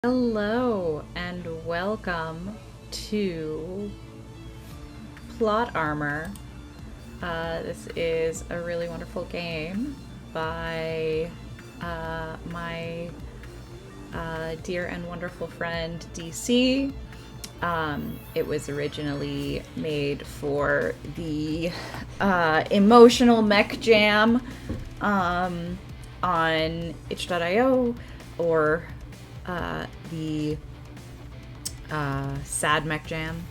Hello and welcome to Plot Armor. This is a really wonderful game by my dear and wonderful friend DC. It was originally made for the Emotional Mech Jam on itch.io or the Sad Mech Jam.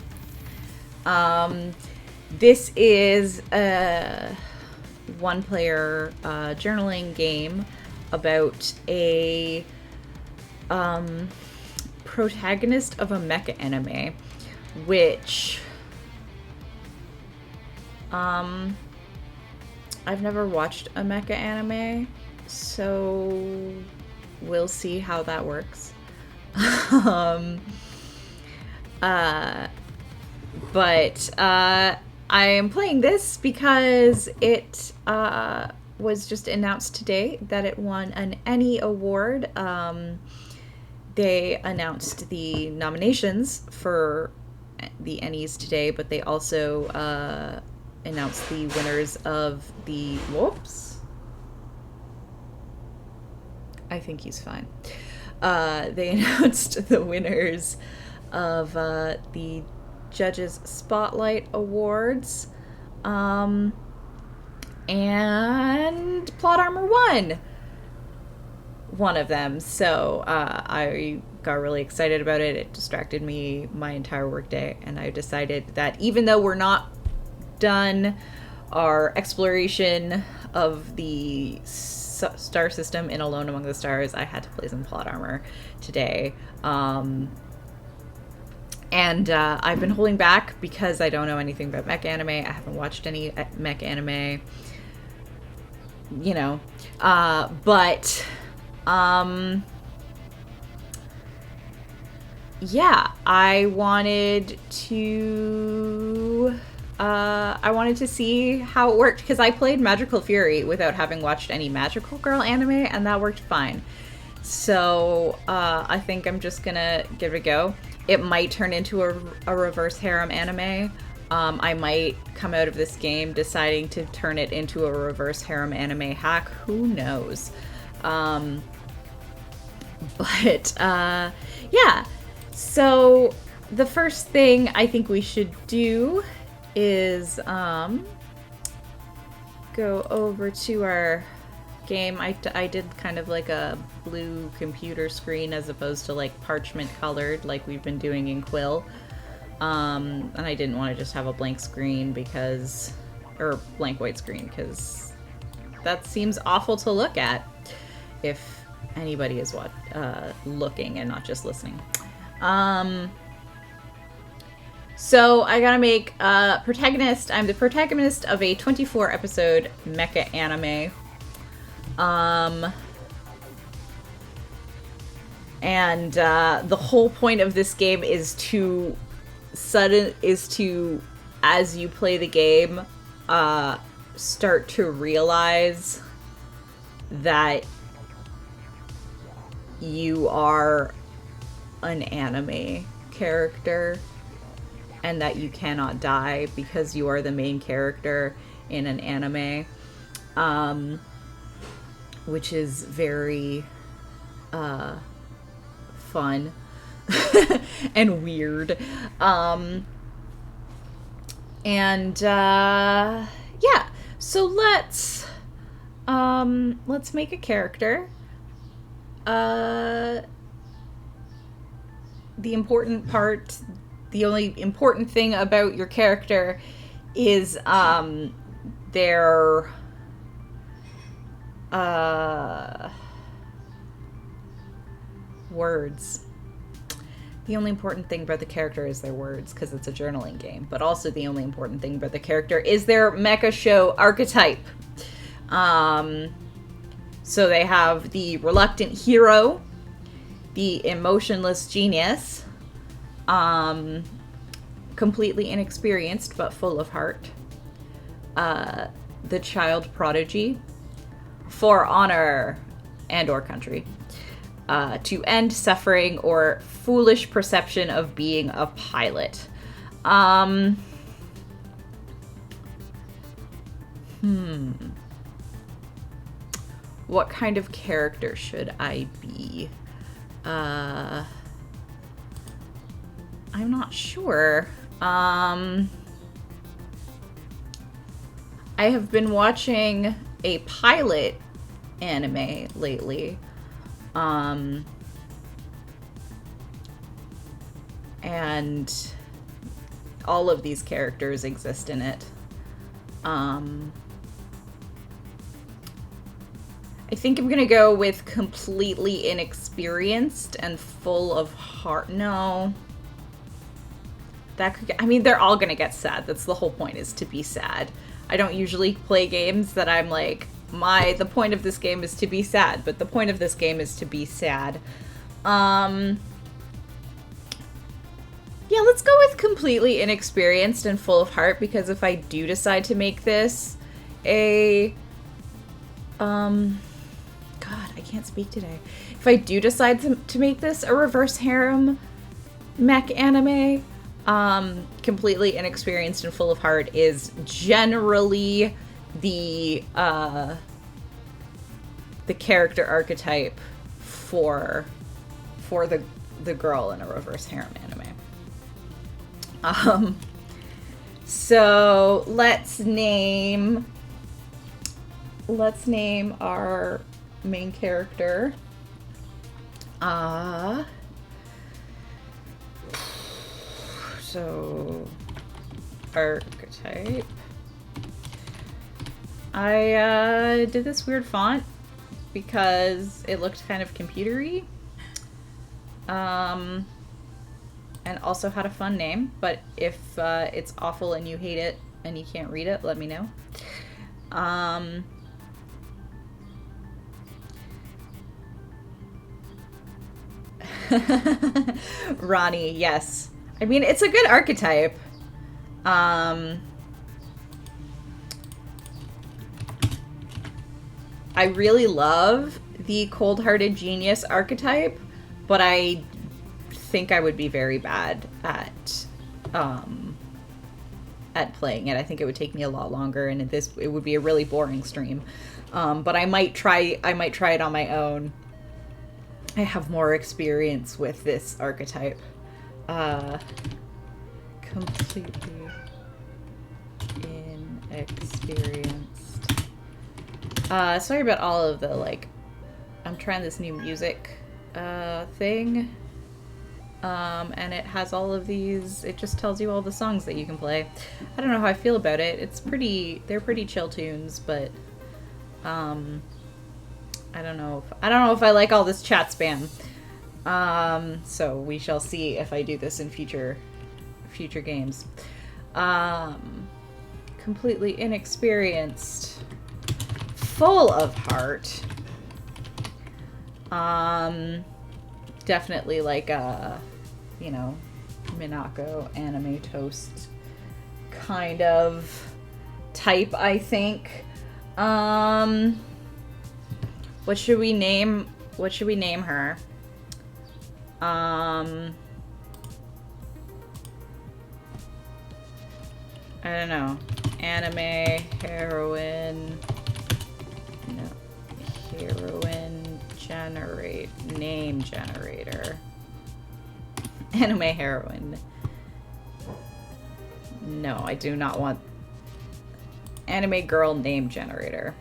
This is a one-player journaling game about a protagonist of a mecha anime, which I've never watched a mecha anime, so we'll see how that works. But I am playing this because it was just announced today that it won an ENnie Award. They announced the nominations for the ENnies today, but they also announced the winners of the... Whoops. I think he's fine. They announced the winners of the Judges Spotlight Awards, and Plot Armor won one of them. So I got really excited about it. It distracted me my entire workday, and I decided that even though we're not done our exploration of the star system in Alone Among the Stars, I had to play some Plot Armor today. And I've been holding back because I don't know anything about mech anime. I haven't watched any mech anime, you know. But yeah, I wanted to see how it worked, because I played Magical Fury without having watched any Magical Girl anime, and that worked fine. So I think I'm just gonna give it a go. It might turn into a reverse harem anime. I might come out of this game deciding to turn it into a reverse harem anime hack. Who knows? But yeah. So the first thing I think we should do is go over to our game. I did kind of like a blue computer screen as opposed to like parchment colored like we've been doing in Quill. And I didn't want to just have a blank screen or blank white screen, because that seems awful to look at if anybody is looking and not just listening. So I gotta make a protagonist. I'm the protagonist of a 24 episode mecha anime. And the whole point of this game is to, as you play the game, start to realize that you are an anime character and that you cannot die because you are the main character in an anime, which is very fun and weird. Yeah, so let's make a character. The only important thing about your character is their words. The only important thing about the character is their words, because it's a journaling game. But also the only important thing about the character is their mecha show archetype. So they have the reluctant hero, the emotionless genius, completely inexperienced but full of heart, the child prodigy, for honor and or country, to end suffering or foolish perception of being a pilot. What kind of character should I be? I'm not sure. I have been watching a pilot anime lately. And all of these characters exist in it. I think I'm gonna go with completely inexperienced and full of heart. No. That could I mean, they're all gonna get sad. That's the whole point, is to be sad. I don't usually play games that I'm like, the point of this game is to be sad, but the point of this game is to be sad. Yeah, let's go with completely inexperienced and full of heart, because if I do decide to make this a... God, I can't speak today. If I do decide to make this a reverse harem mech anime, completely inexperienced and full of heart is generally the character archetype for the girl in a reverse harem anime. So let's name our main character. So archetype. I did this weird font because it looked kind of computery. And also had a fun name, but if it's awful and you hate it and you can't read it, let me know. Ronnie, yes. I mean, it's a good archetype. I really love the cold-hearted genius archetype, but I think I would be very bad at playing it. I think it would take me a lot longer, and it would be a really boring stream. But I might try it on my own. I have more experience with this archetype. Completely inexperienced. Sorry about all of the, like, I'm trying this new music thing. And it has all of these, it just tells you all the songs that you can play. I don't know how I feel about it. They're pretty chill tunes, but I don't know if I like all this chat spam. So we shall see if I do this in future games. Completely inexperienced, full of heart. Definitely like a, Minako anime toast kind of type, I think. What should we name her? I don't know. Anime heroine. No. Heroine name generator. Anime heroine. No, I do not want anime girl name generator.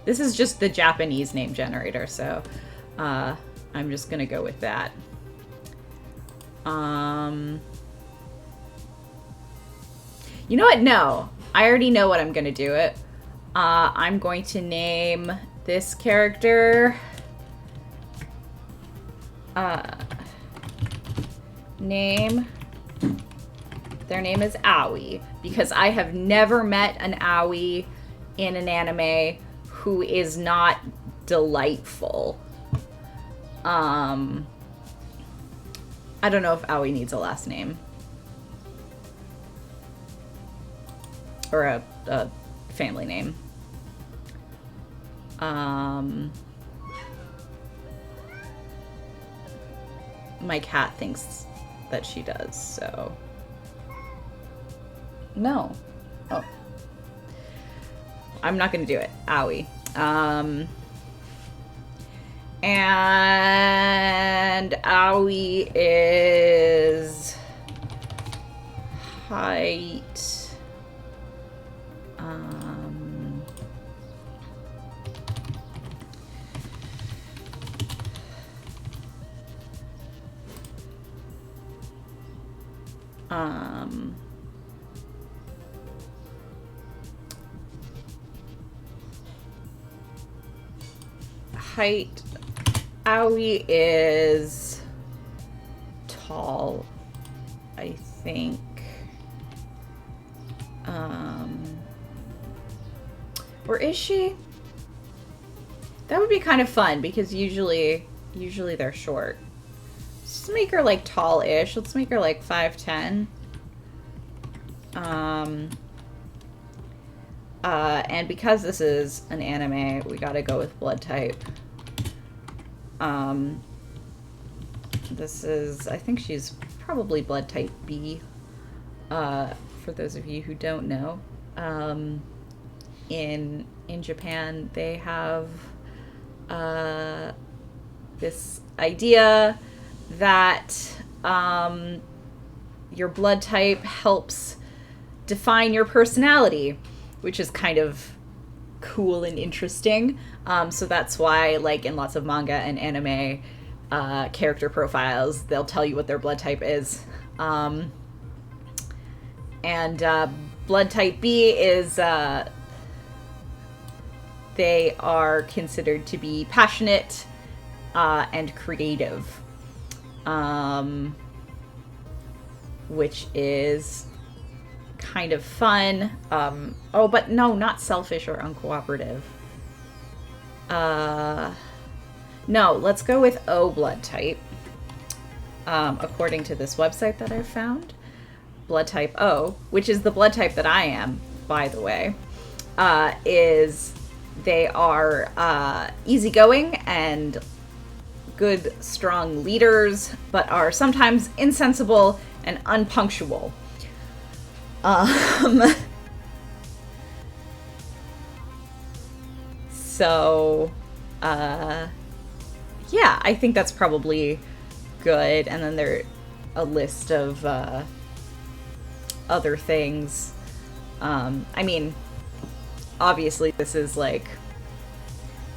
This is just the Japanese name generator, so I'm just gonna go with that. You know what? No. I already know what I'm gonna do it. I'm going to name this character their name is Aoi, because I have never met an Aoi in an anime who is not delightful. I don't know if Aoi needs a last name. Or a family name. my cat thinks that she does, so. No. Oh. I'm not gonna do it. Owie. And Owie is height. Height. Owie is tall, I think. Or is she? That would be kind of fun because usually they're short. Let's make her like tall-ish. Let's make her like 5'10". And because this is an anime, we gotta go with blood type. This is, I think she's probably blood type B, for those of you who don't know. In Japan, they have this idea that your blood type helps define your personality, which is kind of cool and interesting. So that's why, like, in lots of manga and anime character profiles, they'll tell you what their blood type is. And blood type B is, they are considered to be passionate and creative, which is kind of fun. Oh, but no, not selfish or uncooperative. No, let's go with O blood type. According to this website that I've found, blood type O, which is the blood type that I am, by the way, is they are easygoing and good, strong leaders, but are sometimes insensible and unpunctual. So, yeah, I think that's probably good. And then there a list of other things. I mean, obviously this is like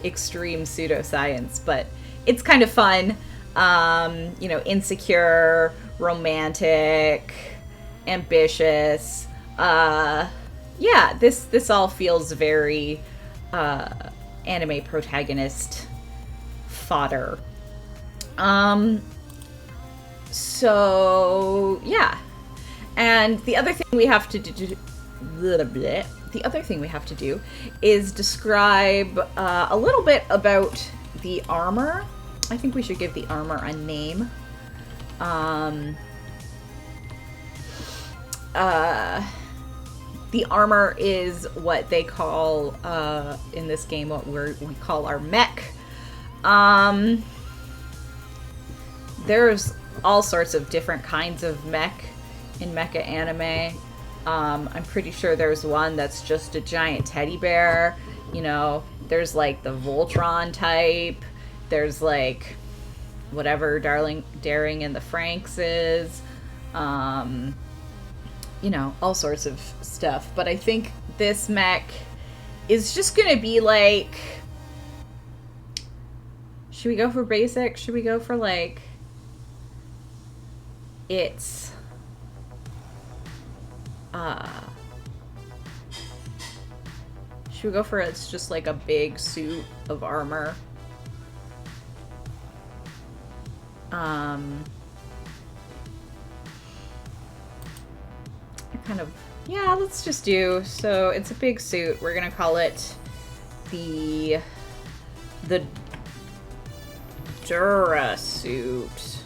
extreme pseudoscience, but it's kind of fun. You know, insecure, romantic, ambitious. Yeah, this all feels very anime protagonist fodder. So yeah, and the other thing we have to do, the other thing we have to do is describe a little bit about the armor. I think we should give the armor a name. The armor is what they call, in this game, what we call our mech. There's all sorts of different kinds of mech in mecha anime. I'm pretty sure there's one that's just a giant teddy bear. You know, there's like the Voltron type. There's like whatever Daring and the Franxx is. You know, all sorts of stuff. But I think this mech is just gonna be like... Should we go for basic? Should we go for like... It's... Should we go for it's just like a big suit of armor? Kind of, yeah, let's just do, so it's a big suit. We're gonna call it the Dura suit.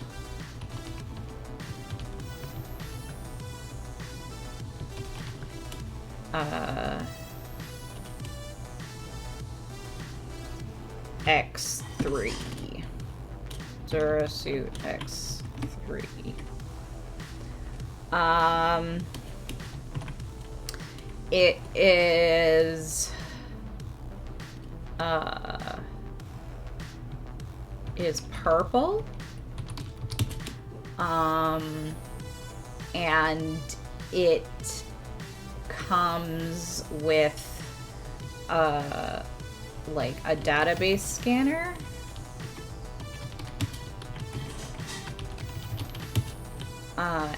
X3. Durasuit X3. It is purple. And it comes with like a database scanner.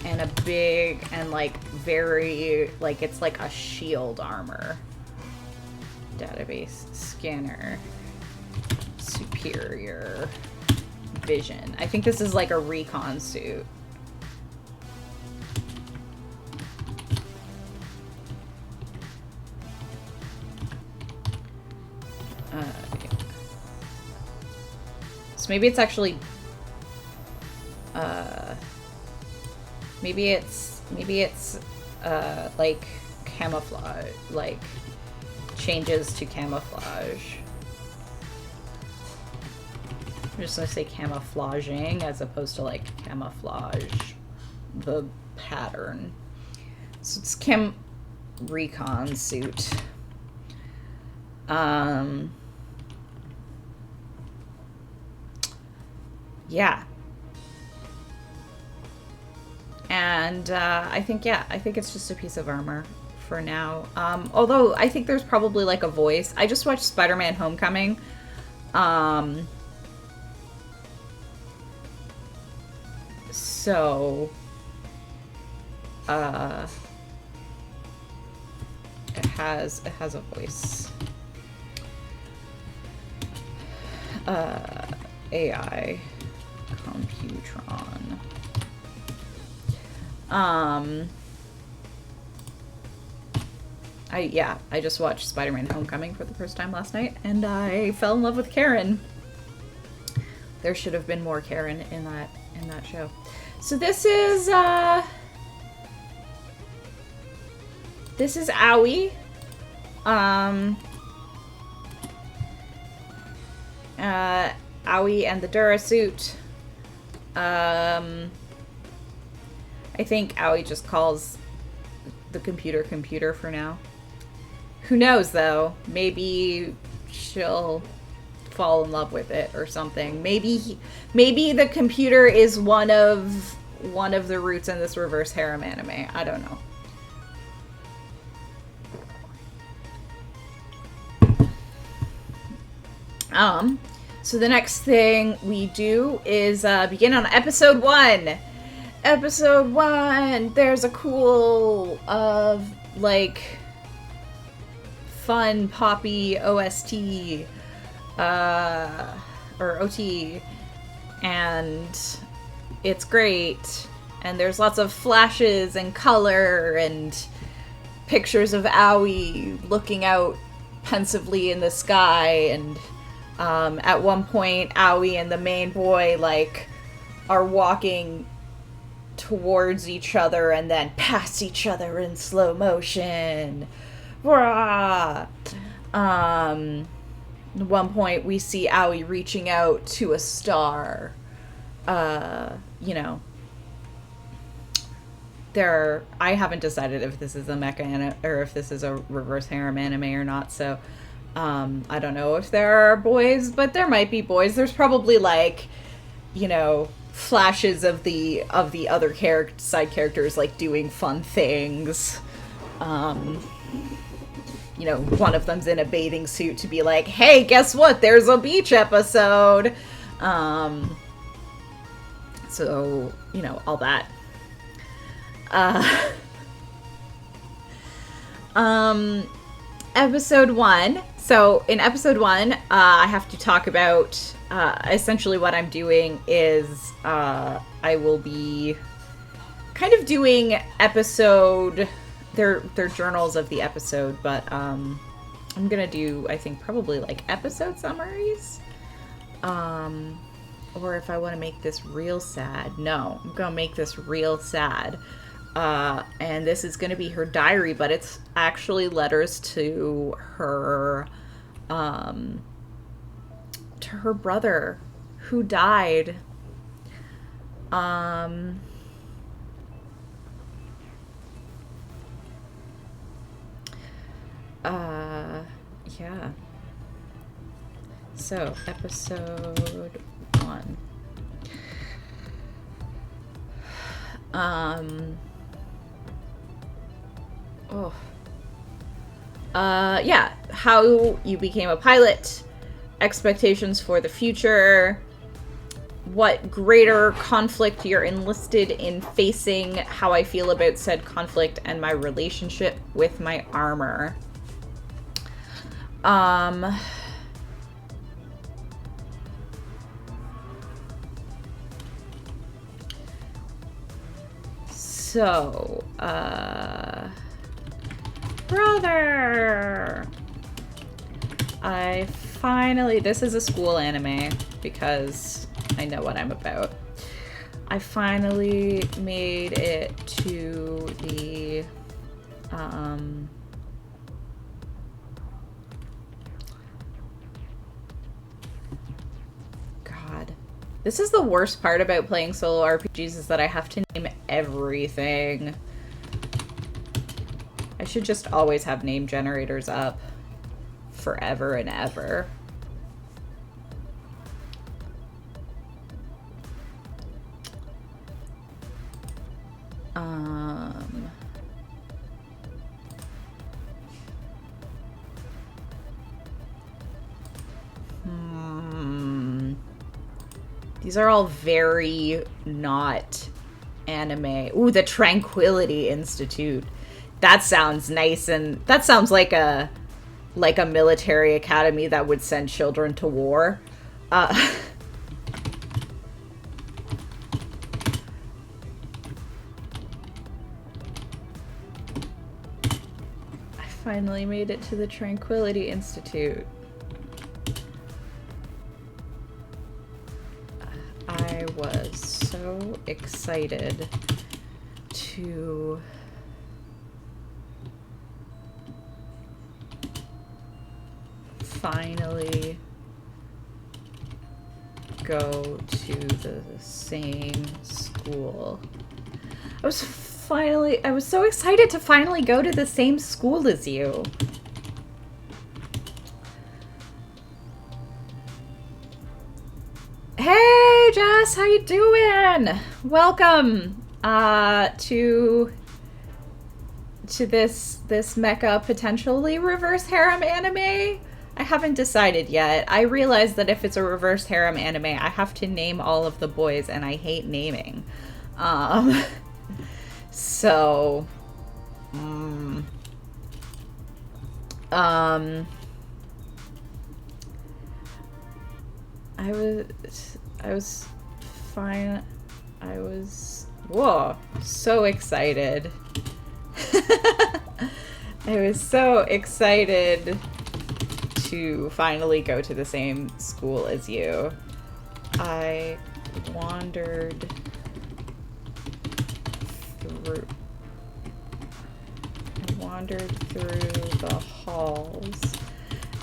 And a big and like very like it's like a shield armor. Database scanner. Superior vision. I think this is like a recon suit. Yeah. So maybe it's actually maybe it's like camouflage, like changes to camouflage. I'm just gonna say camouflaging as opposed to like camouflage the pattern. So it's chem recon suit. Yeah. And I think it's just a piece of armor for now. Although I think there's probably like a voice. I just watched Spider-Man Homecoming. So it has a voice. AI Computron. I just watched Spider-Man Homecoming for the first time last night, and I fell in love with Karen. There should have been more Karen in that show. So this is Owie. Owie and the Durasuit. I think Owie just calls the computer for now. Who knows, though? Maybe she'll fall in love with it or something. Maybe the computer is one of the roots in this reverse harem anime. I don't know. So the next thing we do is begin on episode 1. Episode 1, there's a cool, like, fun, poppy OST, or OT, and it's great, and there's lots of flashes and color, and pictures of Owie looking out pensively in the sky, and, at one point, Owie and the main boy, like, are walking towards each other and then past each other in slow motion. Rah! At one point we see Owie reaching out to a star. You know, I haven't decided if this is a mecha or if this is a reverse harem anime or not, so I don't know if there are boys, but there might be boys. There's probably, like, you know, flashes of the other side characters, like, doing fun things. You know, one of them's in a bathing suit to be like, hey, guess what? There's a beach episode. So, you know, all that. Episode 1. So, in episode 1, I have to talk about, essentially what I'm doing is, I will be kind of doing episode, they're journals of the episode, but, I'm gonna do, I think, probably, like, episode summaries, or if I want to make this real sad, no, I'm gonna make this real sad, and this is gonna be her diary, but it's actually letters to her brother who died Um, yeah. So, episode 1. Oh. Yeah. How you became a pilot, expectations for the future, what greater conflict you're enlisted in facing, how I feel about said conflict, and my relationship with my armor. So, brother! I finally, this is a school anime because I know what I'm about. I finally made it to the, God. This is the worst part about playing solo RPGs, is that I have to name everything. I should just always have name generators up forever and ever. These are all very not anime. Ooh, the Tranquility Institute. That sounds nice, and that sounds like a military academy that would send children to war. I finally made it to the Tranquility Institute. I was so excited to finally go to the same school. I was so excited to finally go to the same school as you. Hey, Jess, how you doing? Welcome to this mecha potentially reverse harem anime. I haven't decided yet. I realize that if it's a reverse harem anime, I have to name all of the boys, and I hate naming. So, I was fine. Whoa, so excited. I was so excited to finally go to the same school as you. I wandered through the halls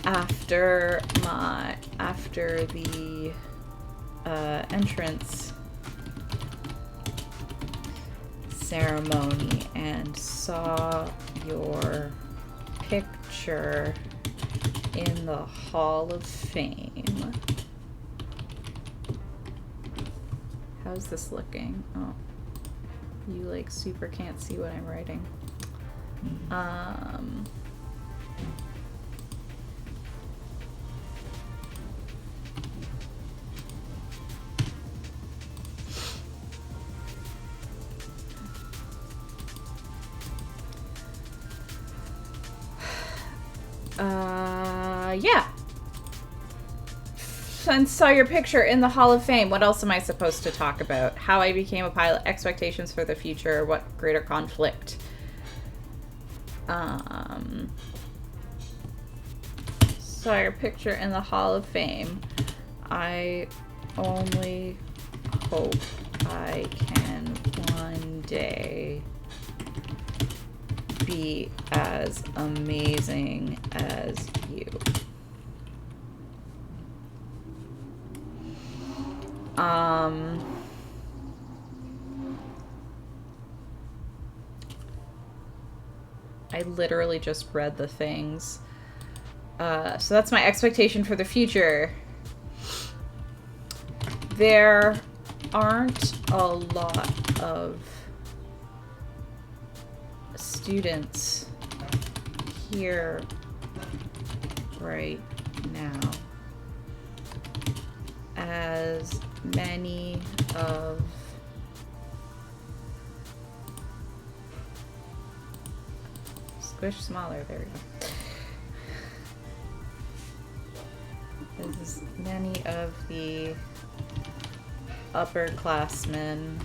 after the entrance ceremony and saw your picture in the Hall of Fame. How's this looking? Oh, you like super can't see what I'm writing. Yeah. And saw your picture in the Hall of Fame. What else am I supposed to talk about? How I became a pilot, expectations for the future, what greater conflict. Saw your picture in the Hall of Fame. I only hope I can one day be as amazing as you. I literally just read the things. So that's my expectation for the future. There aren't a lot of students here right now. As many of squish smaller, there we go. As many of the upperclassmen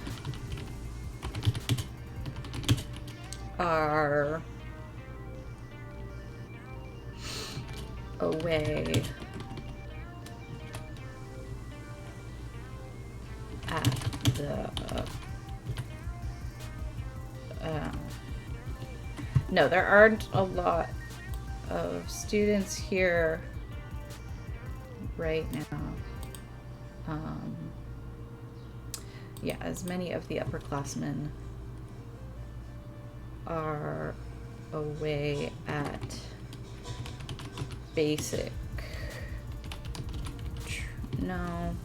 are away at the no, there aren't a lot of students here right now. Yeah, as many of the upperclassmen are away at basic. No.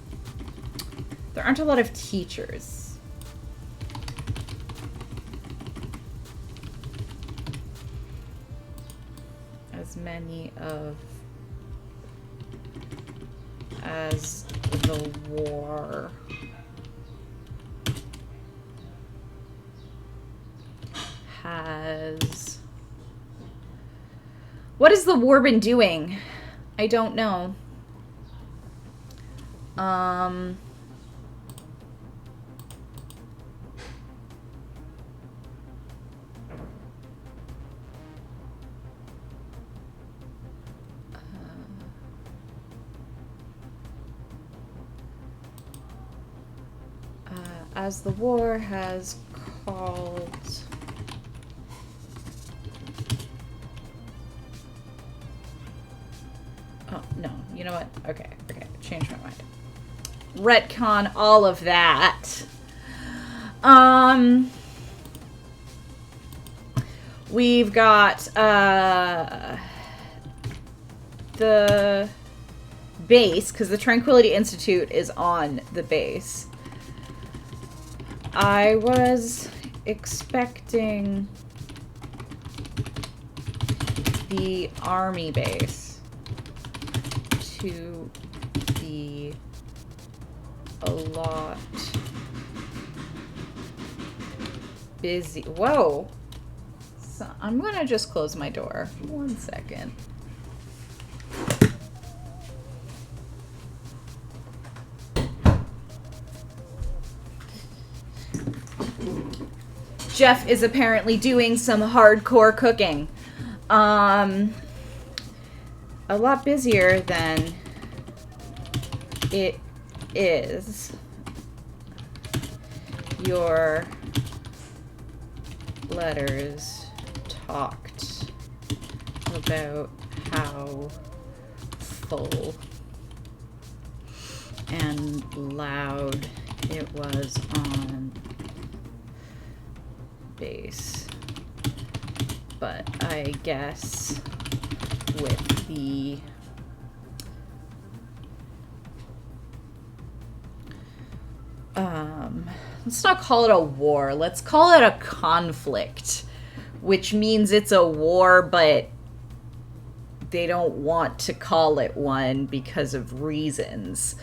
There aren't a lot of teachers. As many of as the war has. What has the war been doing? I don't know. As the war has called oh no, you know what? Okay, change my mind. Retcon all of that. We've got the base, because the Tranquility Institute is on the base. I was expecting the army base to be a lot busy. Whoa. So I'm gonna just close my door. 1 second. Jeff is apparently doing some hardcore cooking. A lot busier than it is. Your letters talked about how full and loud it was on base, but I guess with the let's not call it a war, let's call it a conflict, which means it's a war, but they don't want to call it one because of reasons.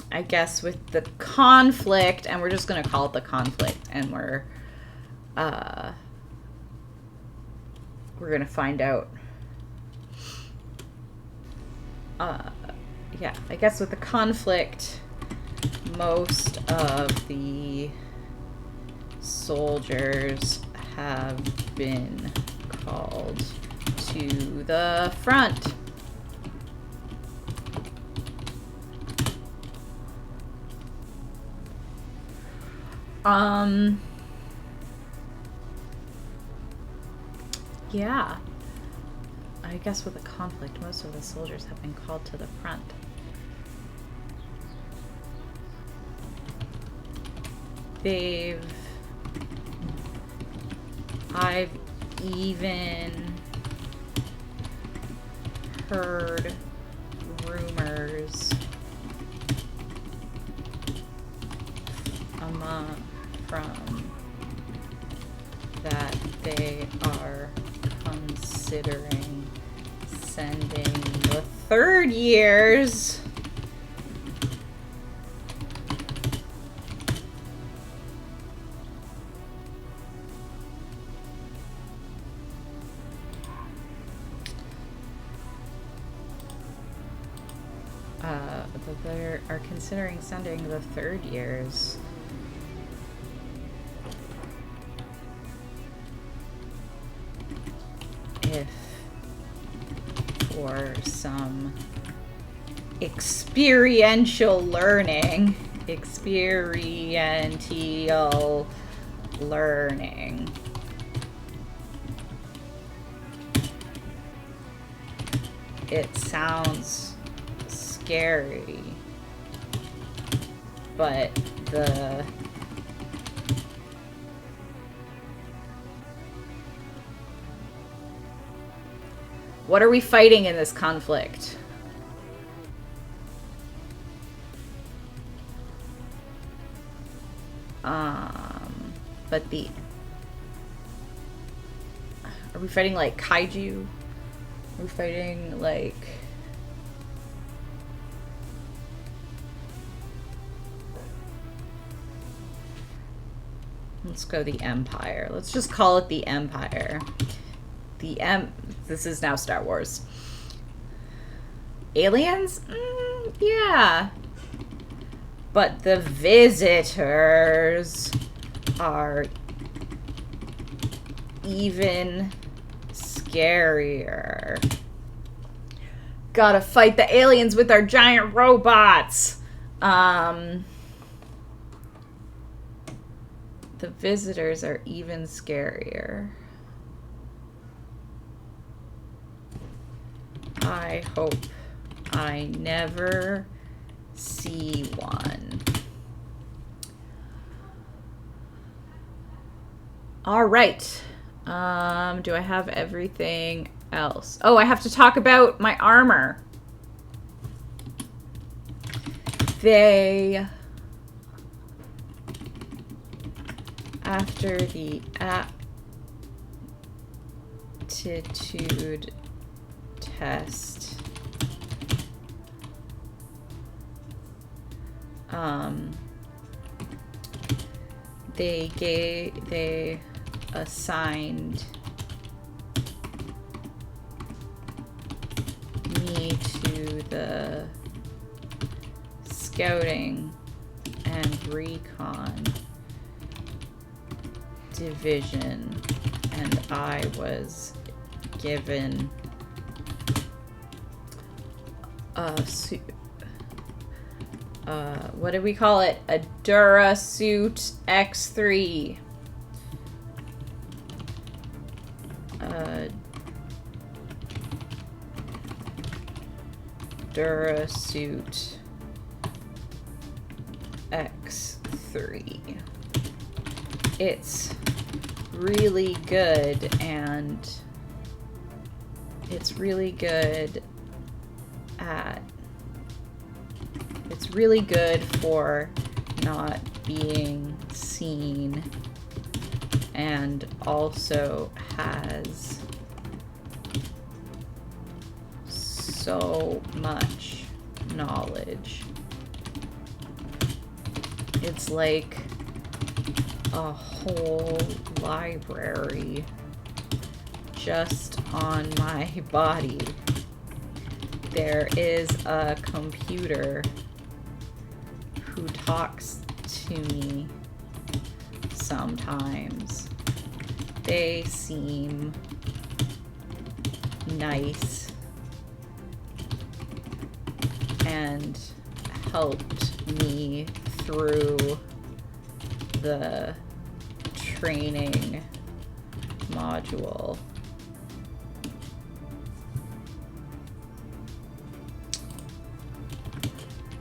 I guess with the conflict, and we're just going to call it the conflict, and we're going to find out. Yeah, I guess with the conflict, most of the soldiers have been called to the front. Yeah. I guess with the conflict, most of the soldiers have been called to the front. They've I've even heard rumors from that they are considering sending the third years that they are considering sending the third years. If for some experiential learning, it sounds scary, but what are we fighting in this conflict? But are we fighting like kaiju? Are we fighting like let's go the Empire. Let's just call it the Empire. This is now Star Wars. Aliens? Yeah. But the visitors are even scarier. Gotta fight the aliens with our giant robots. The visitors are even scarier. I hope I never see one. All right. Do I have everything else? Oh, I have to talk about my armor. After the aptitude test, they assigned me to the scouting and recon division, and I was given a suit. What did we call it? A Durasuit X3. Durasuit X3. It's really good, and it's really good for not being seen, and also has so much knowledge. It's like a whole library just on my body. There is a computer who talks to me sometimes. They seem nice and helped me through the training module.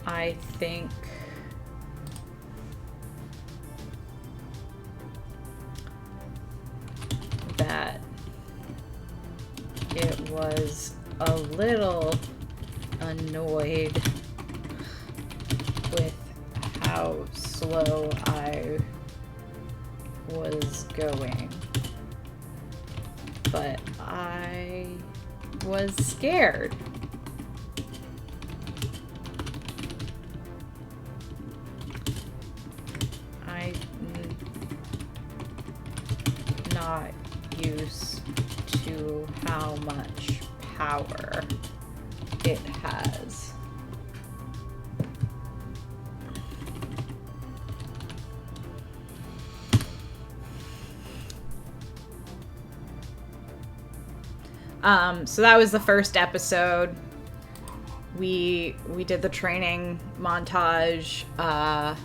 I think was a little annoyed with how slow I was going, but I was scared. I'm not used to how much power it has. So that was the first episode. We did the training montage. I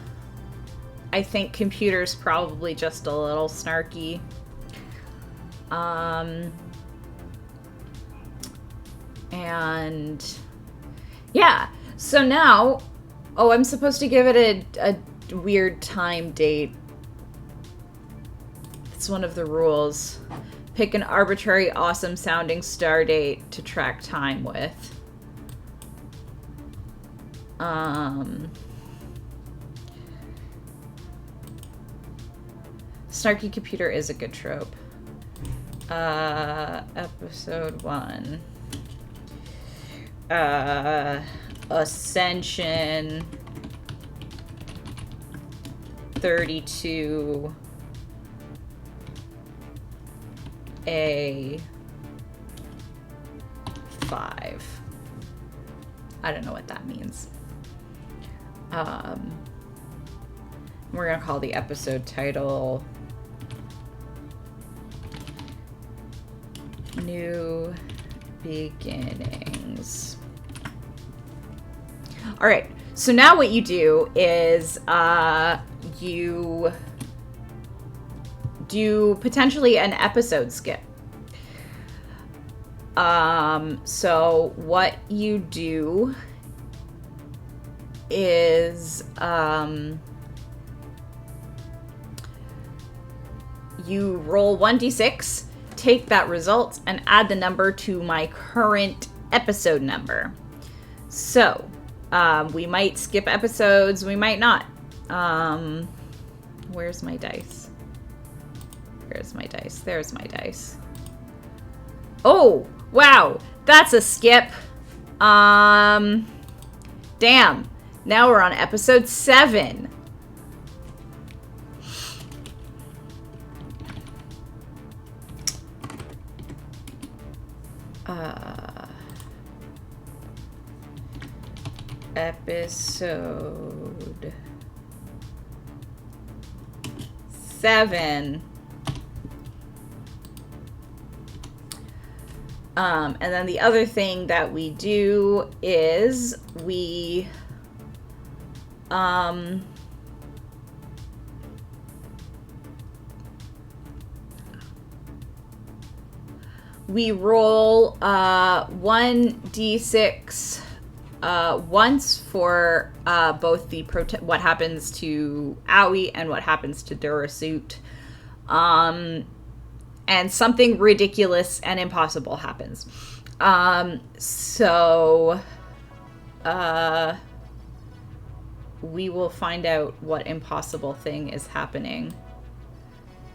think computer's probably just a little snarky. And yeah, so now, oh, I'm supposed to give it a weird time date. It's one of the rules. Pick an arbitrary, awesome sounding star date to track time with. Snarky computer is a good trope. Episode 1. Ascension 32 A 5. I don't know what that means. We're gonna call the episode title New Beginnings. All right, so now what you do is you do potentially an episode skip. So what you do is you roll 1d6, take that result, and add the number to my current episode number. So we might skip episodes, we might not. Where's my dice? Where's my dice? There's my dice. Oh, wow, that's a skip. Damn. Now we're on episode 7. Episode 7. And then the other thing that we do is we roll 1d6 once for both the what happens to Aoi and what happens to Durasuit. And something ridiculous and impossible happens. So we will find out what impossible thing is happening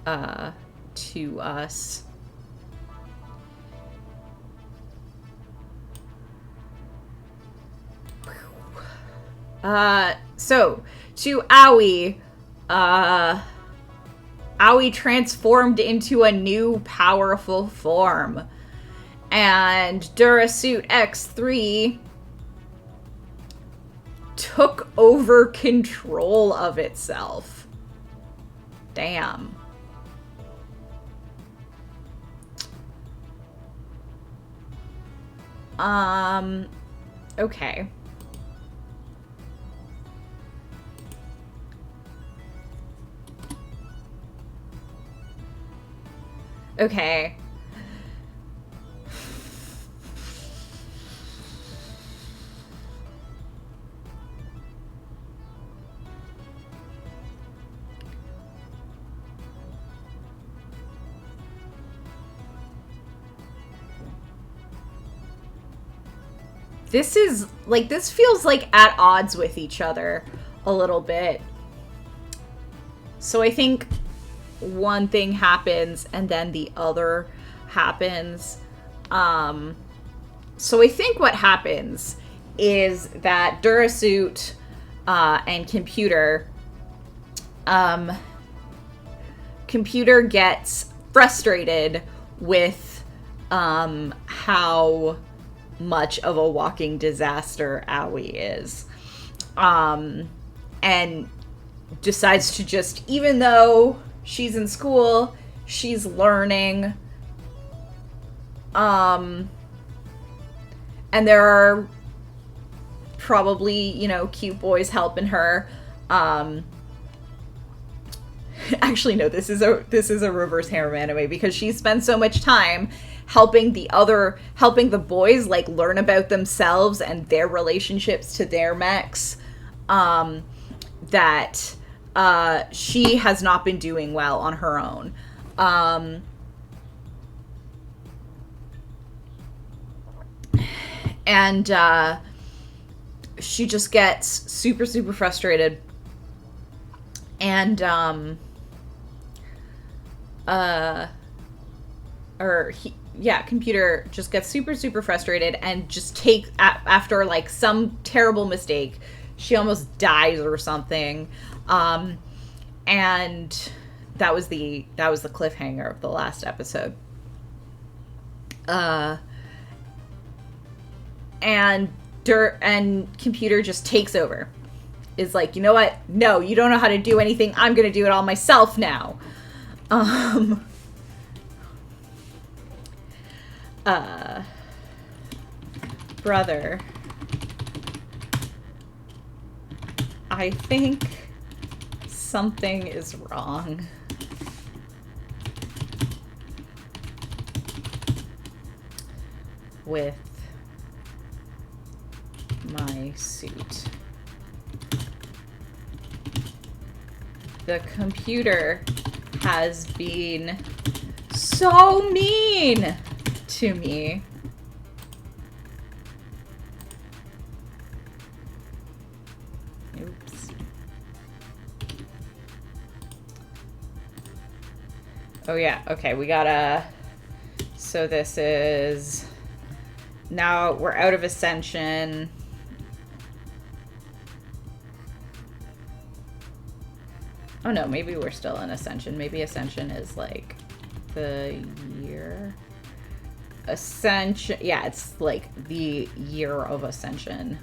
to us. So to Aoi, Aoi transformed into a new powerful form. And Durasuit X3 took over control of itself. Damn. Okay. Okay. this is, like, this feels like at odds with each other a little bit. So I think one thing happens and then the other happens. So I think what happens is that Durasuit and Computer gets frustrated with how much of a walking disaster Aoi is, and decides to just, even though she's in school, she's learning, and there are probably, you know, cute boys helping her. Actually, no, this is a reverse harem anime, because she spends so much time helping the boys, like, learn about themselves and their relationships to their mechs, that she has not been doing well on her own. And she just gets super, super frustrated. And, Computer just gets super, super frustrated and just after, like, some terrible mistake, she almost dies or something. And that was the cliffhanger of the last episode. And Computer just takes over. Is like, you know what? No, you don't know how to do anything. I'm gonna do it all myself now. Brother, I think something is wrong. With my suit. The computer has been so mean to me. Oops. Oh yeah, okay, we gotta... So this is... Now we're out of Ascension. Oh no, maybe we're still in Ascension. Maybe Ascension is like the year. Ascension, yeah, it's like the year of Ascension.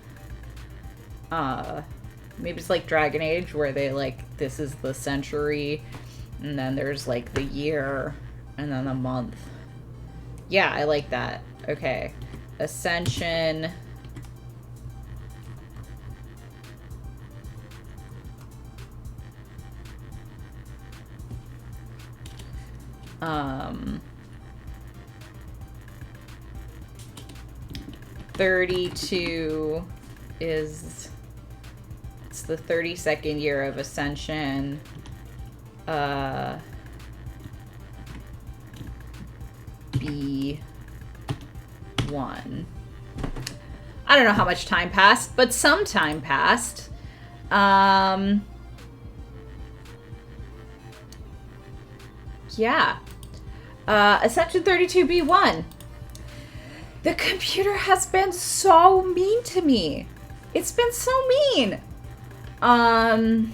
Maybe it's like Dragon Age, where they like, this is the century, and then there's like the year, and then the month. Yeah, I like that. Okay. Ascension. Um, 32 is, it's the 32nd year of Ascension. B1. I don't know how much time passed, but some time passed. Yeah. Ascension 32B1. The computer has been so mean to me. It's been so mean. I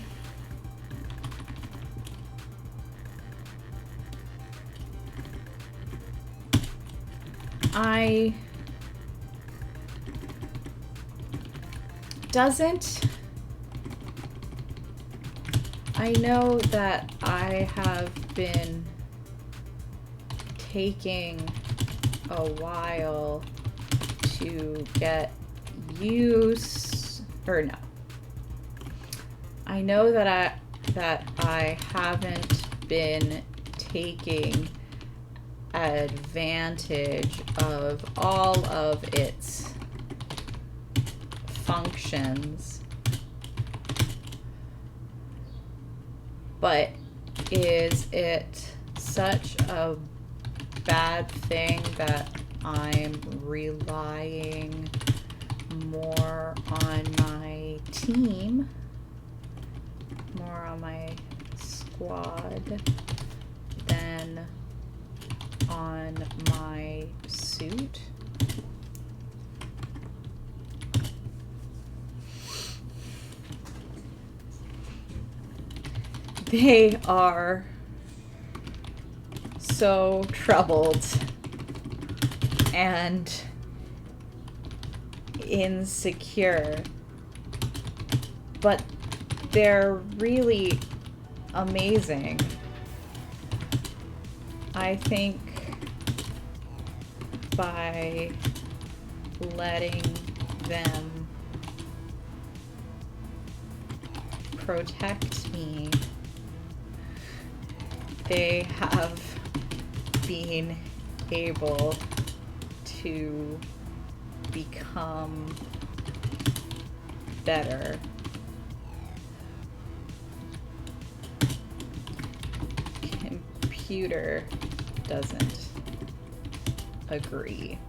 know that I have been taking a while to get used, or no. I know that I haven't been taking advantage of all of its functions, but is it such a bad thing that I'm relying more on my team, more on my squad than on my suit. They are so troubled and insecure, but they're really amazing. I think by letting them protect me, they have been able to become better. Computer doesn't agree.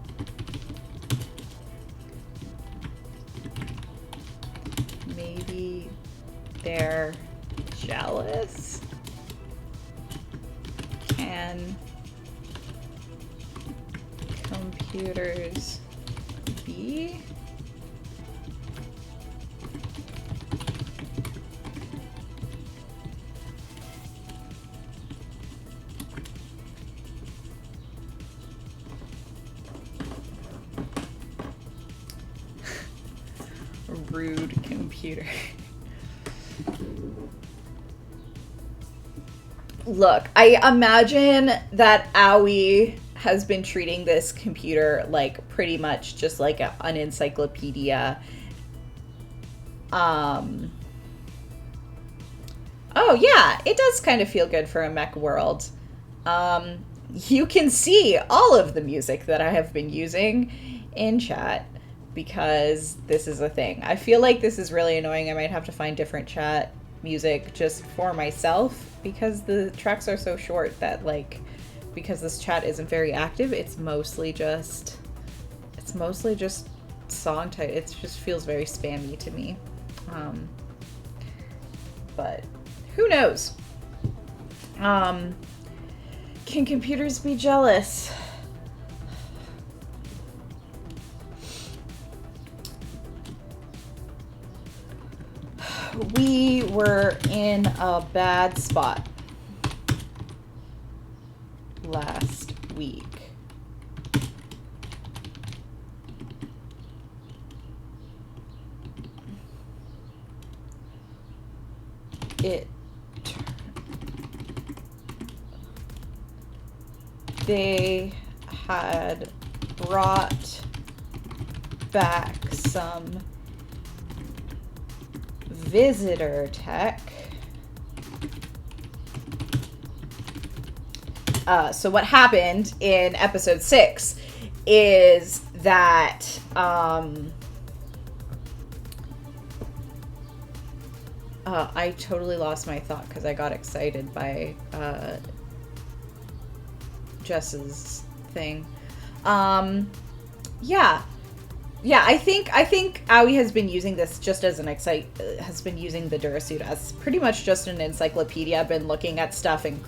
Maybe they're jealous? Can computers be? Rude computer. Look, I imagine that Aoi has been treating this computer like pretty much just like an encyclopedia. Oh yeah, it does kind of feel good for a mech world. You can see all of the music that I have been using in chat because this is a thing. I feel like this is really annoying. I might have to find different chat music just for myself because the tracks are so short that, like, because this chat isn't very active, it's mostly just song type. It just feels very spammy to me. But who knows? Can computers be jealous? We were in a bad spot last week. They had brought back some visitor tech. So what happened in episode 6 is that I totally lost my thought because I got excited by Jess's thing. Yeah, I think Aoi has been using this just as has been using the Durasuit as pretty much just an encyclopedia. Been looking at stuff and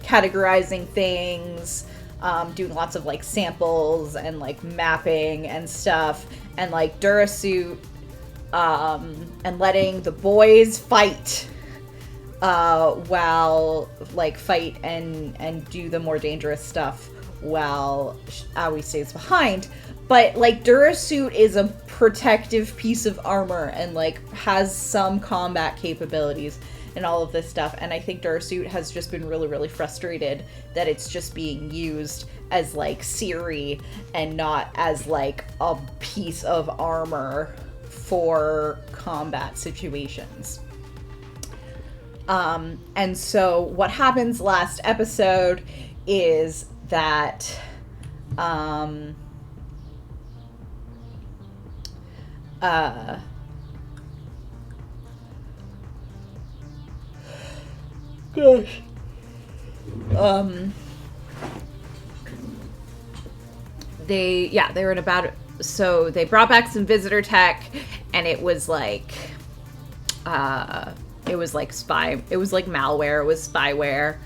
categorizing things, doing lots of like samples and like mapping and stuff, and like Durasuit, and letting the boys fight while like fight and do the more dangerous stuff while Aoi stays behind. But like Durasuit is a protective piece of armor and like has some combat capabilities and all of this stuff, and I think Durasuit has just been really, really frustrated that it's just being used as like Siri and not as like a piece of armor for combat situations. And so what happens last episode is that gosh. They were in a bad So they brought back some visitor tech, and it was like malware. It was spyware.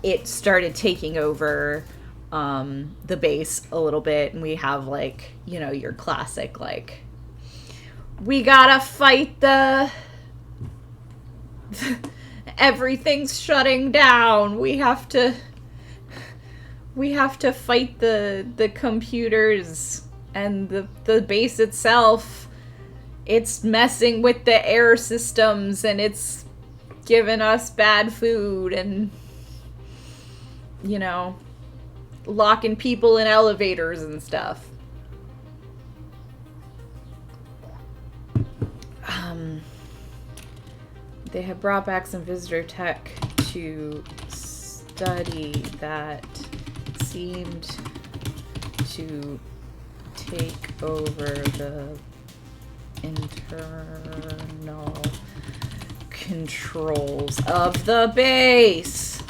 It started taking over the base a little bit, and we have like, you know, your classic like, we gotta fight the everything's shutting down. We have to fight the computers and the base itself. It's messing with the air systems, and it's giving us bad food, and, you know, locking people in elevators and stuff. They have brought back some visitor tech to study that seemed to take over the internal controls of the base.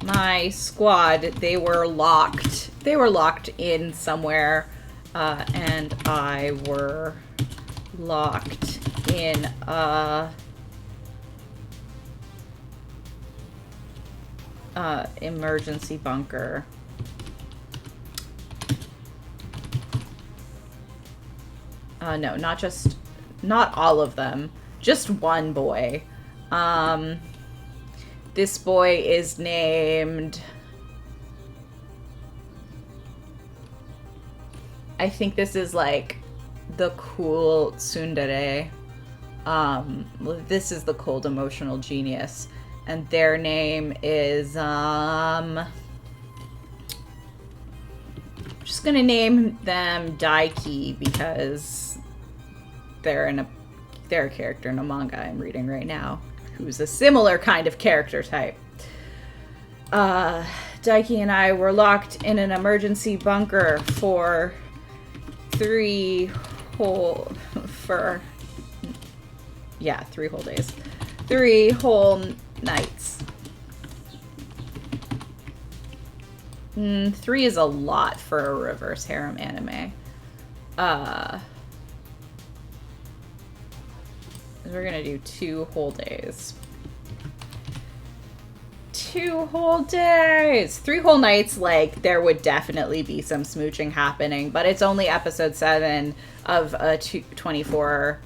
My squad, they were locked in somewhere, and I were locked in emergency bunker. No, not all of them. Just one boy. This boy is named... I think this is like the cool tsundere. This is the cold emotional genius. And their name is, I'm just gonna name them Daiki because they're a character in a manga I'm reading right now who's a similar kind of character type. Daiki and I were locked in an emergency bunker for 3 whole days. 3 whole nights. 3 is a lot for a reverse harem anime. We're gonna do 2 whole days. 2 whole days! 3 whole nights, like, there would definitely be some smooching happening, but it's only episode 7 of a 24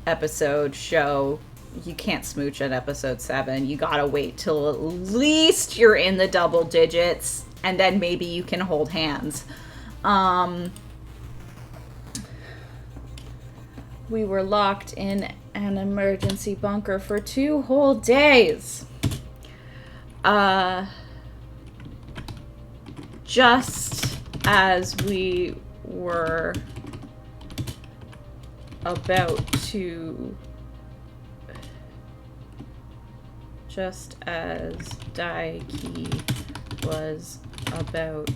episode show. You can't smooch at episode 7. You gotta wait till at least you're in the double digits, and then maybe you can hold hands. We were locked in an emergency bunker for 2 whole days. Just as we were about to... Just as Daiki was about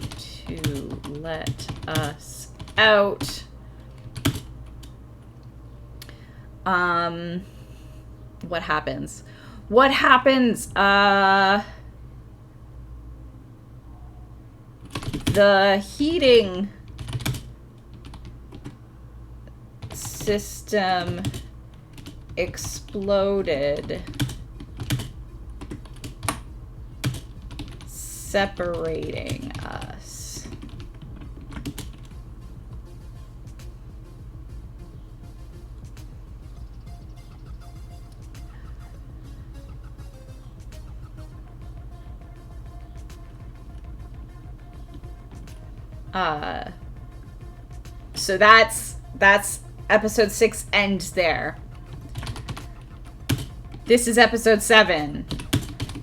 to let us out... what happens? The heating system exploded, separating us. So that's episode 6 ends there. This is episode 7.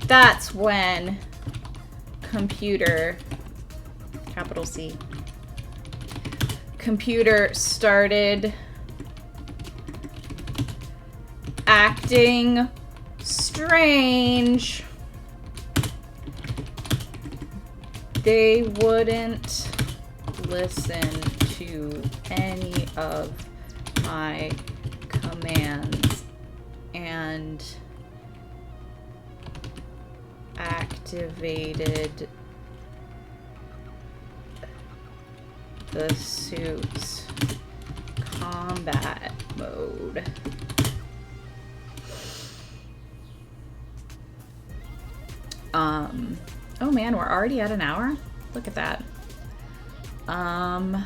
That's when computer, capital C, computer started acting strange. They wouldn't listen to any of my commands, and activated the suit's combat mode. Oh man, we're already at an hour? Look at that. I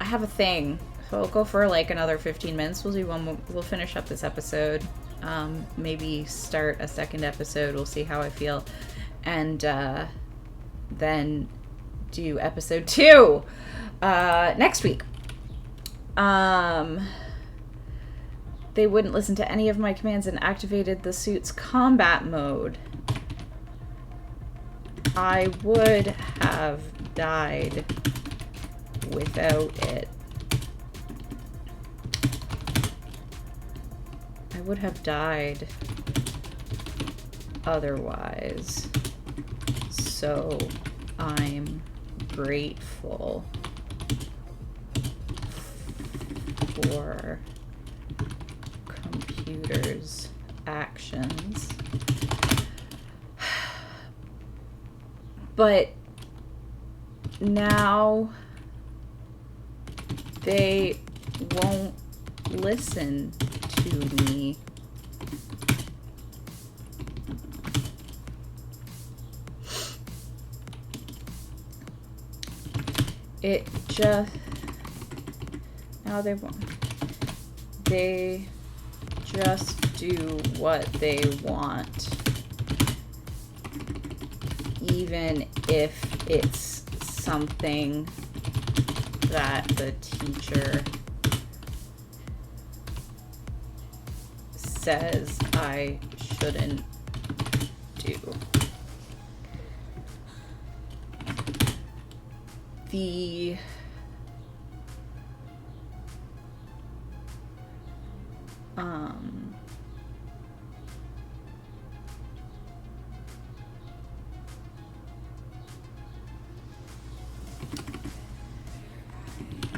have a thing. So I'll go for like another 15 minutes. We'll do one. We'll finish up this episode. Maybe start a second episode. We'll see how I feel. And then do episode 2 next week. They wouldn't listen to any of my commands and activated the suit's combat mode. I would have died without it. I would have died otherwise. So I'm grateful for computer's actions. But now they won't listen to me. It just... Now they won't. They just do what they want. Even if it's something that the teacher says I shouldn't do. The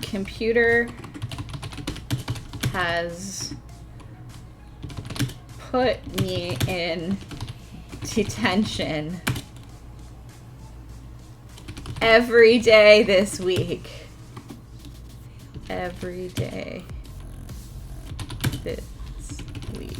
computer has put me in detention every day this week. Every day this week.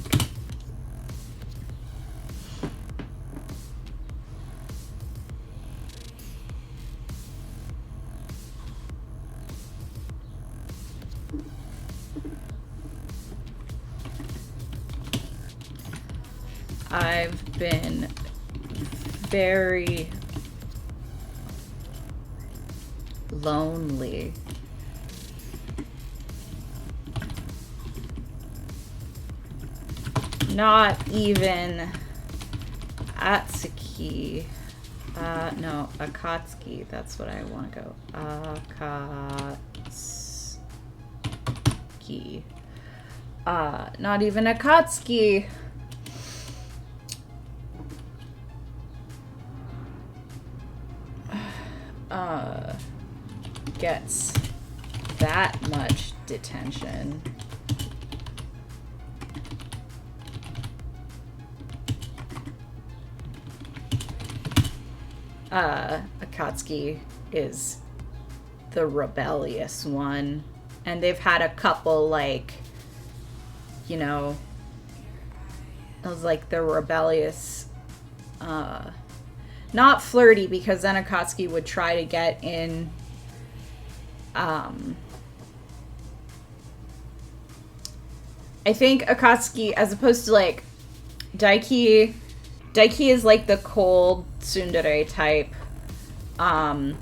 I've been very lonely. Not even Atsuki. No, Akatsuki. That's what I want to go. Akatsuki. Not even Akatsuki. Gets that much detention. Akatsuki is the rebellious one, and they've had a couple, like, you know, it was like the rebellious, not flirty, because then Akatsuki would try to get in, I think Akatsuki, as opposed to, like, Daiki is, like, the cold tsundere type, and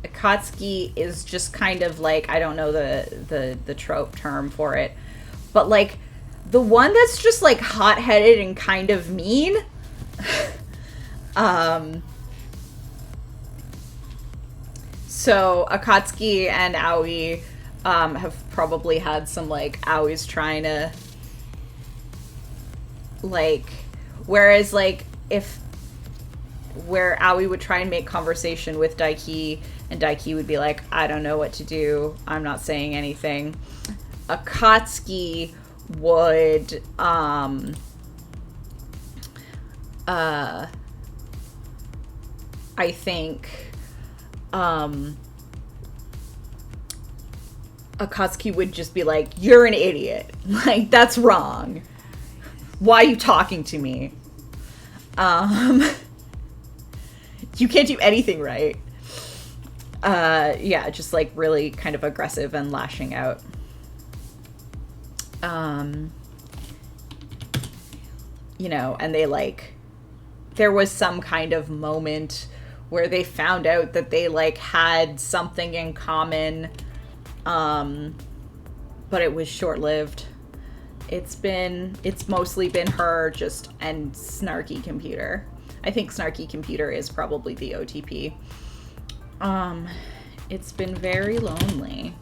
Akatsuki is just kind of, like, I don't know the trope term for it, but, like, the one that's just, like, hot-headed and kind of mean, so Akatsuki and Aoi have probably had some, like, Aoi's trying to, like, whereas, like, where Aoi would try and make conversation with Daiki, and Daiki would be like, I don't know what to do, I'm not saying anything. Akatsuki would, I think, Akatsuki would just be like, you're an idiot. Like, that's wrong. Why are you talking to me? You can't do anything right. Yeah, just like really kind of aggressive and lashing out. You know, and they like, there was some kind of moment where they found out that they like had something in common, but it was short-lived. It's mostly been her just and Snarky Computer. I think Snarky Computer is probably the OTP. It's been very lonely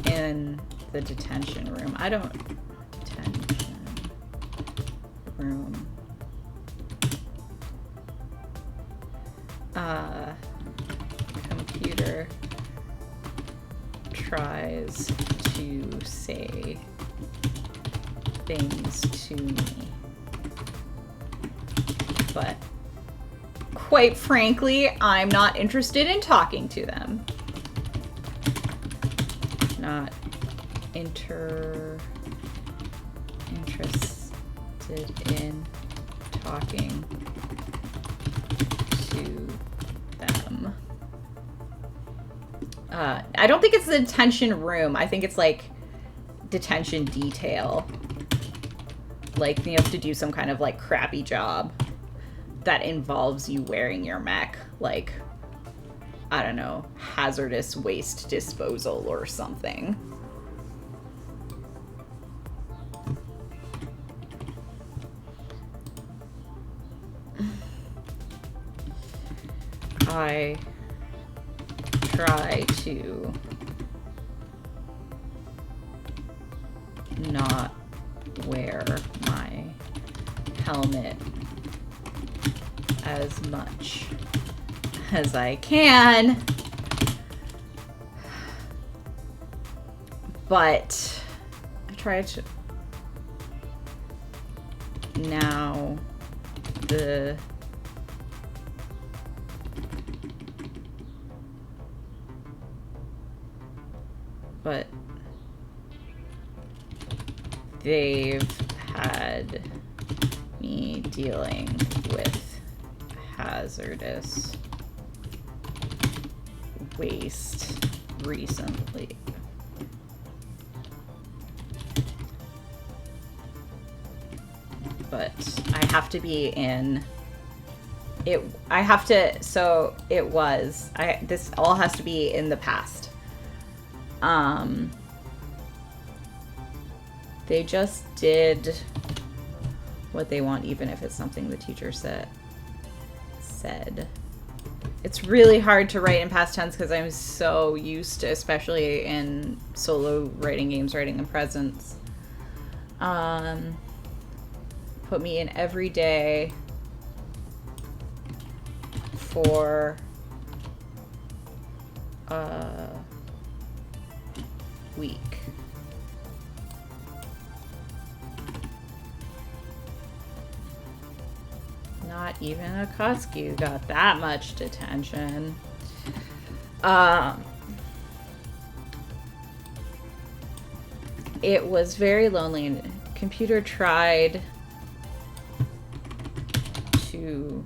in the detention room. Detention room. Computer tries to say things to me, but quite frankly, I'm not interested in talking to them. Not interested in talking to them. I don't think it's the detention room. I think it's like detention detail. Like you have to do some kind of like crappy job that involves you wearing your mech, like, I don't know, hazardous waste disposal or something. I try to not wear my helmet as much as I can, but I try to now but they've had me dealing with hazardous waste recently. But I have to be in it. I have to, so it was, this all has to be in the past. They just did what they want, even if it's something the teacher said. It's really hard to write in past tense because I'm so used to, especially in solo writing games, writing in presents. Put me in every day for a week. Not even Akatsuki got that much detention. It was very lonely, and Computer tried to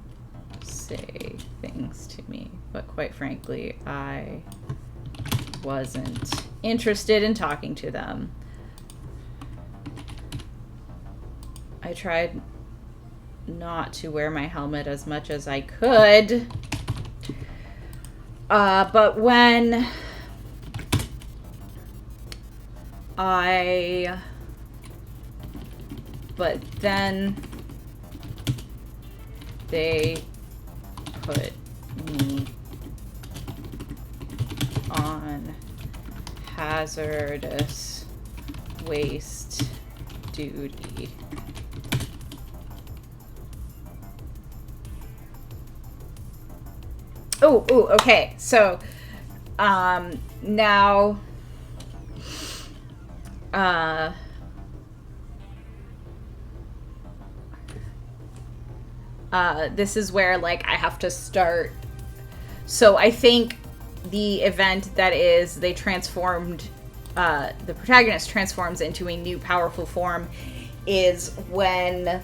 say things to me, but quite frankly, I wasn't interested in talking to them. I tried not to wear my helmet as much as I could. But when then they put me on hazardous waste duty. Oh, okay. So, now This is where, like, I have to start. So I think the event that is they transformed, the protagonist transforms into a new powerful form is when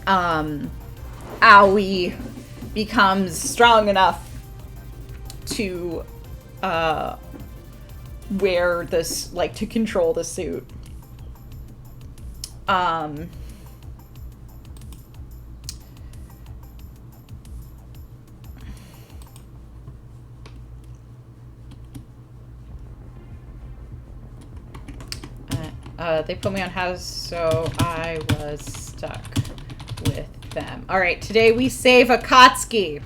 Aoi becomes strong enough to wear this, like, to control the suit. They put me on house, so I was stuck with them. All right, today we save Akatsuki.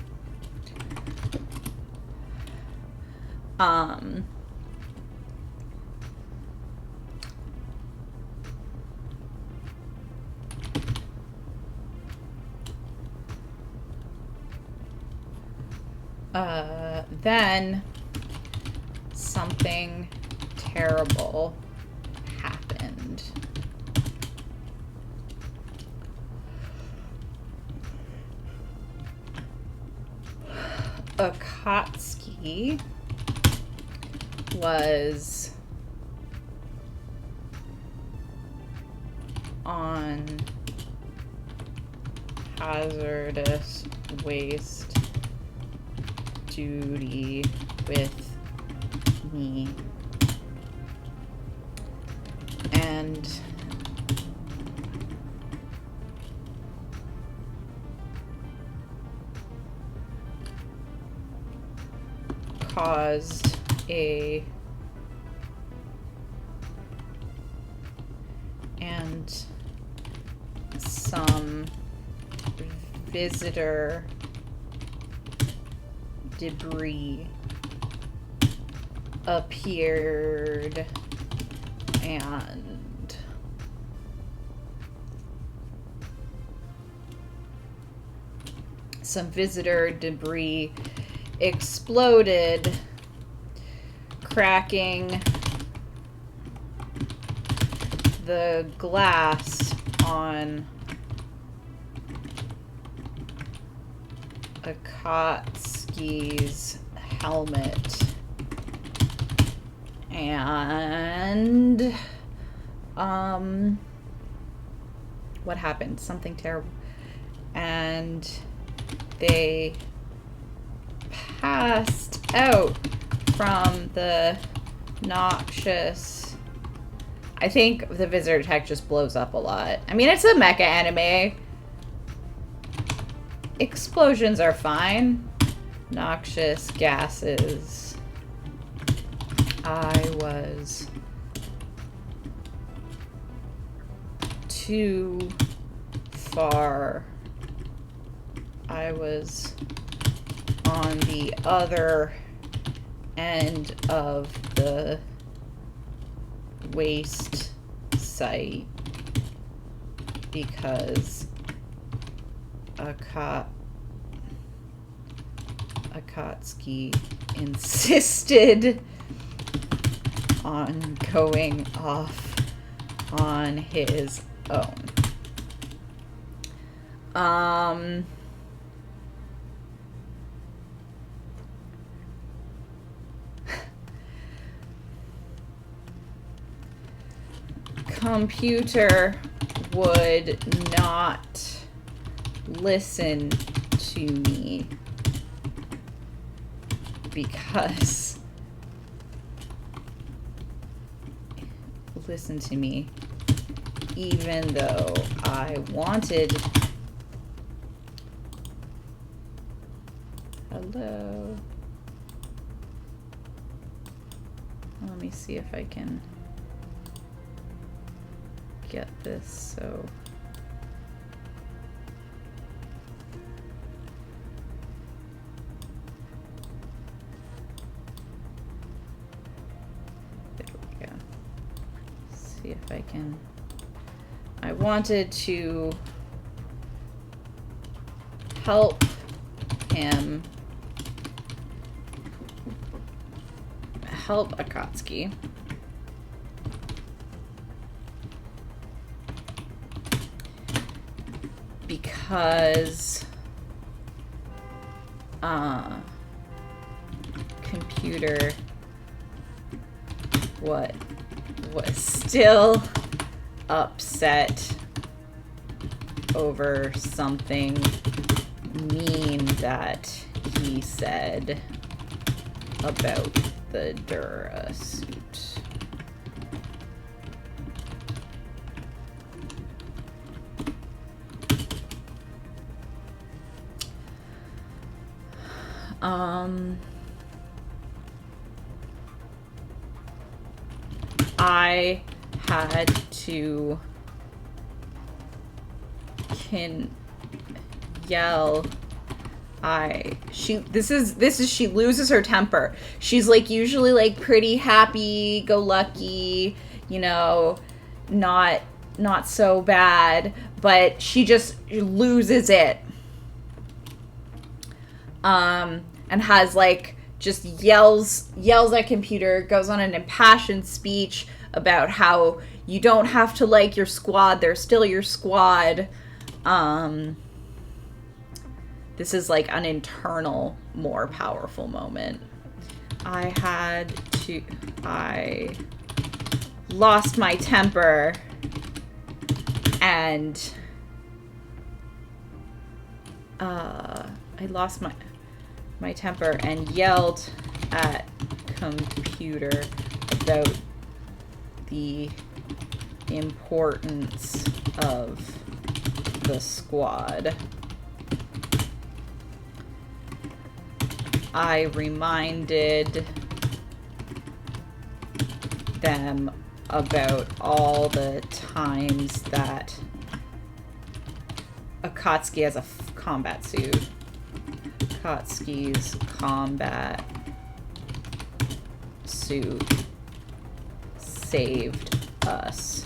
Then something terrible happened. Akatsuki was on hazardous waste duty with me, and caused a some visitor debris appeared, and some visitor debris exploded, cracking the glass on Akatsuki's helmet, and what happened? Something terrible. And they passed out from the noxious... I think the visitor tech just blows up a lot. I mean, it's a mecha anime. Explosions are fine. Noxious gases. I was too far. I was on the other end of the waste site because Akatsuki insisted on going off on his own. Computer would not listen to me because listen to me even though I wanted. Hello. Let me see if I can get this so there we go. See if I can. I wanted to help him, help Akatsuki because computer was still upset over something mean that he said about the Dura suit. I had to yell. She loses her temper. She's like usually like pretty happy go lucky, you know, not so bad, but she just loses it. And has like just yells at computer, goes on an impassioned speech about how you don't have to like your squad, they're still your squad. This is like an internal, more powerful moment. I lost my temper and yelled at computer about the importance of the squad. I reminded them about all the times that Akatsuki has a combat suit. Akatsuki's combat suit saved us.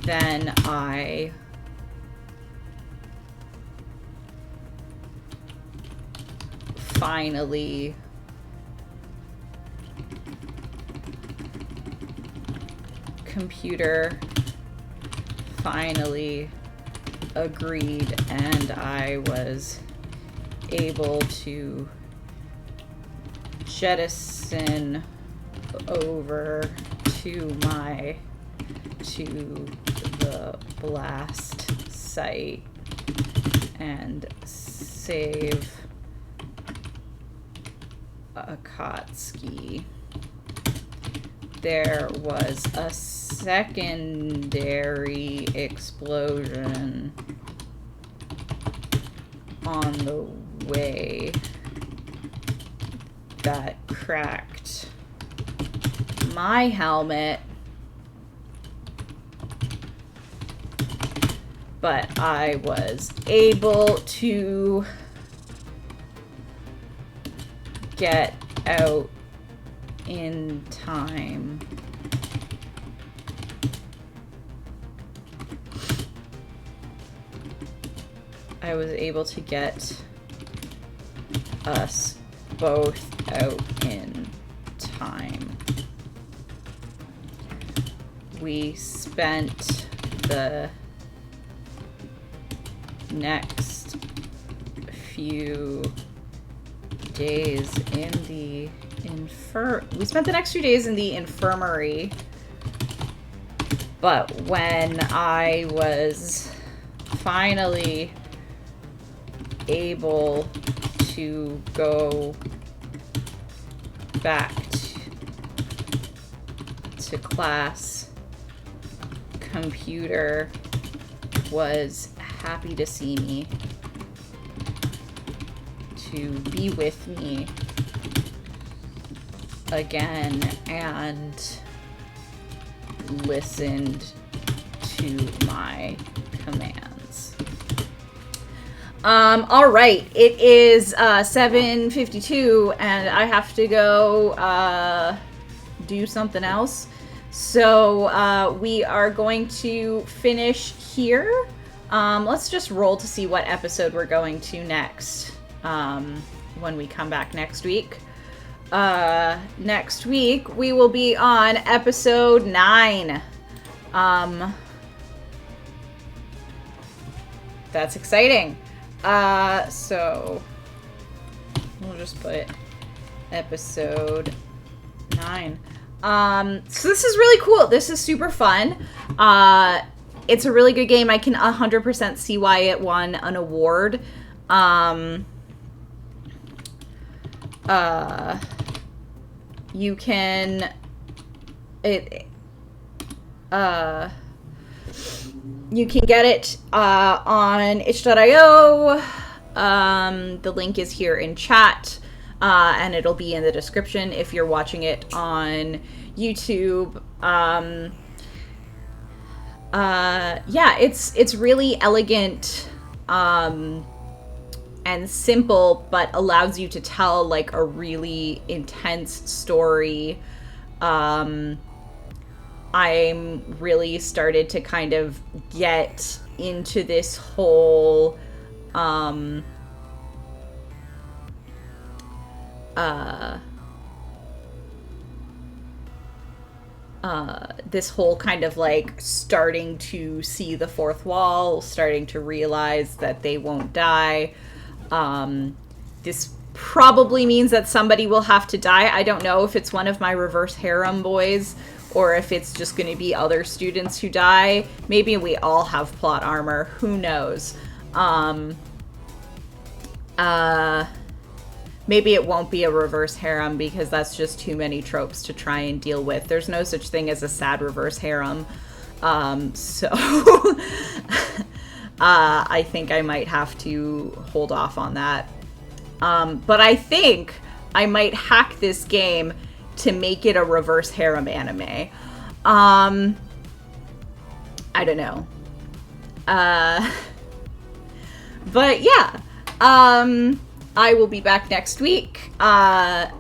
Then I finally computer finally agreed, and I was able to jettison over to the blast site and save Akatsuki. There was a secondary explosion on the way that cracked my helmet, but I was able to get out in time. I was able to get us both out in time. We spent the next few days in the infirmary, but when I was finally able to go back to class, computer was happy to see me, to be with me again, and listened to my commands. All right, it is 7:52, and I have to go do something else. So we are going to finish here. Let's just roll to see what episode we're going to next. when we come back next week. Next week we will be on episode 9. That's exciting. So we'll just put episode 9. So this is really cool. This is super fun. It's a really good game. I can 100% see why it won an award. You can you can get it on itch.io. The link is here in chat, and it'll be in the description if you're watching it on YouTube. Yeah, it's really elegant and simple, but allows you to tell like a really intense story. I'm really started to kind of get into this whole this whole kind of like starting to see the fourth wall, starting to realize that they won't die. This probably means that somebody will have to die. I don't know if it's one of my reverse harem boys or if it's just going to be other students who die. Maybe we all have plot armor. Who knows? Maybe it won't be a reverse harem because that's just too many tropes to try and deal with. There's no such thing as a sad reverse harem. So I think I might have to hold off on that. But I think I might hack this game to make it a reverse harem anime. I don't know. But yeah. I will be back next week. Half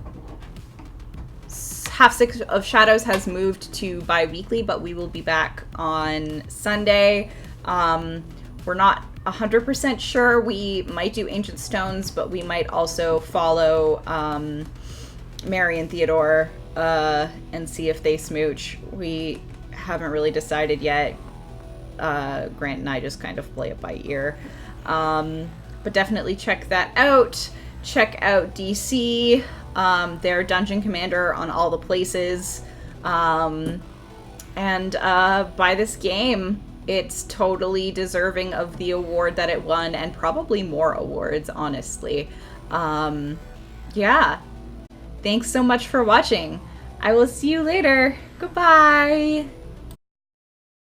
Six of Shadows has moved to bi-weekly, but we will be back on Sunday. We're not 100% sure. We might do Ancient Stones, but we might also follow Mary and Theodore and see if they smooch. We haven't really decided yet. Grant and I just kind of play it by ear. But definitely check that out. Check out DC. They're Dungeon Commander on all the places. And buy this game. It's totally deserving of the award that it won, and probably more awards, honestly. Yeah. Thanks so much for watching. I will see you later. Goodbye.